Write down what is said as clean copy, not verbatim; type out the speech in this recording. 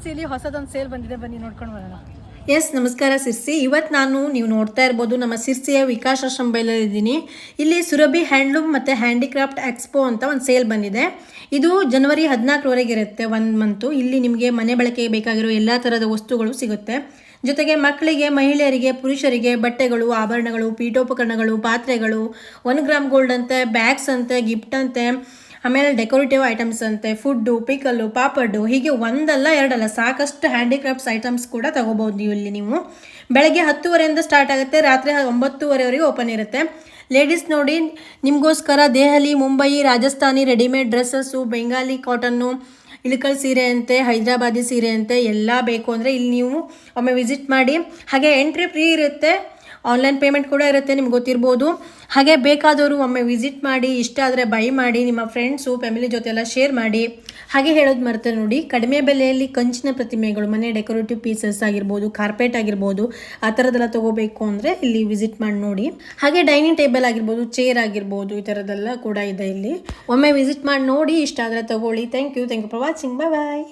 ಸಿರ್ಸಿಲಿ ಹೊಸದೊಂದು ಸೇಲ್ ಬಂದಿದೆ, ಬನ್ನಿ ನೋಡ್ಕೊಂಡು ಬರೋಣ. ಎಸ್, ನಮಸ್ಕಾರ ಸಿರ್ಸಿ. ಇವತ್ತು ನೀವು ನೋಡ್ತಾ ಇರ್ಬೋದು ನಮ್ಮ ಸಿರ್ಸಿಯ ವಿಕಾಸಾಶ್ರಮ ಬೈಲಲ್ಲಿದ್ದೀನಿ. ಇಲ್ಲಿ ಸುರಭಿ ಹ್ಯಾಂಡ್ಲೂಮ್ ಮತ್ತು ಹ್ಯಾಂಡಿಕ್ರಾಫ್ಟ್ ಎಕ್ಸ್ಪೋ ಅಂತ ಒಂದು ಸೇಲ್ ಬಂದಿದೆ. ಇದು ಜನವರಿ 14ರವರೆಗೆ ಇರುತ್ತೆ, 1 ಮಂತು. ಇಲ್ಲಿ ನಿಮಗೆ ಮನೆ ಬಳಕೆಗೆ ಬೇಕಾಗಿರೋ ಎಲ್ಲ ಥರದ ವಸ್ತುಗಳು ಸಿಗುತ್ತೆ. ಜೊತೆಗೆ ಮಕ್ಕಳಿಗೆ, ಮಹಿಳೆಯರಿಗೆ, ಪುರುಷರಿಗೆ ಬಟ್ಟೆಗಳು, ಆಭರಣಗಳು, ಪೀಠೋಪಕರಣಗಳು, ಪಾತ್ರೆಗಳು, 1 ಗ್ರಾಮ್ ಗೋಲ್ಡ್ ಅಂತೆ, ಬ್ಯಾಗ್ಸ್ ಅಂತೆ, ಗಿಫ್ಟ್ ಅಂತೆ, ಆಮೇಲೆ ಡೆಕೋರೇಟಿವ್ ಐಟಮ್ಸ್ ಅಂತೆ, ಫುಡ್ಡು, ಪಿಕಲ್ಲು, ಪಾಪಡ್ಡು, ಹೀಗೆ ಒಂದಲ್ಲ ಎರಡಲ್ಲ ಸಾಕಷ್ಟು ಹ್ಯಾಂಡಿಕ್ರಾಫ್ಟ್ಸ್ ಐಟಮ್ಸ್ ಕೂಡ ತಗೋಬೋದು ಇಲ್ಲಿ ನೀವು. ಬೆಳಗ್ಗೆ 10 ಸ್ಟಾರ್ಟ್ ಆಗುತ್ತೆ, ರಾತ್ರಿ 9ವರೆವರೆಗೆ ಓಪನ್ ಇರುತ್ತೆ. ಲೇಡೀಸ್ ನೋಡಿ, ನಿಮಗೋಸ್ಕರ Delhi, Mumbai, Rajasthani readymade dresses, Bengali cotton, Ilkal ಸೀರೆ ಅಂತೆ, ಹೈದರಾಬಾದಿ ಸೀರೆ ಅಂತೆ ಎಲ್ಲ ಬೇಕು ಅಂದರೆ ಇಲ್ಲಿ ನೀವು ಒಮ್ಮೆ ವಿಸಿಟ್ ಮಾಡಿ. ಹಾಗೆ ಎಂಟ್ರಿ ಫ್ರೀ ಇರುತ್ತೆ, ಆನ್ಲೈನ್ ಪೇಮೆಂಟ್ ಕೂಡ ಇರುತ್ತೆ, ನಿಮ್ಗೆ ಗೊತ್ತಿರ್ಬೋದು. ಹಾಗೆ ಬೇಕಾದವರು ಒಮ್ಮೆ ವಿಸಿಟ್ ಮಾಡಿ, ಇಷ್ಟ ಆದರೆ ಬೈ ಮಾಡಿ, ನಿಮ್ಮ ಫ್ರೆಂಡ್ಸು, ಫ್ಯಾಮಿಲಿ ಜೊತೆ ಎಲ್ಲ ಶೇರ್ ಮಾಡಿ. ಹಾಗೆ ಹೇಳೋದು ಮರ್ತೆ ನೋಡಿ, ಕಡಿಮೆ ಬೆಲೆಯಲ್ಲಿ ಕಂಚಿನ ಪ್ರತಿಮೆಗಳು, ಮನೆ ಡೆಕೋರೇಟಿವ್ ಪೀಸಸ್ ಆಗಿರ್ಬೋದು, ಕಾರ್ಪೆಟ್ ಆಗಿರ್ಬೋದು, ಆ ಥರದ್ದೆಲ್ಲ ತೊಗೋಬೇಕು ಅಂದರೆ ಇಲ್ಲಿ ವಿಸಿಟ್ ಮಾಡಿ ನೋಡಿ. ಹಾಗೆ ಡೈನಿಂಗ್ ಟೇಬಲ್ ಆಗಿರ್ಬೋದು, ಚೇರ್ ಆಗಿರ್ಬೋದು, ಈ ಥರದ್ದೆಲ್ಲ ಕೂಡ ಇದೆ ಇಲ್ಲಿ. ಒಮ್ಮೆ ವಿಸಿಟ್ ಮಾಡಿ ನೋಡಿ, ಇಷ್ಟ ಆದರೆ ತೊಗೊಳ್ಳಿ. Thank you for watching. Bye.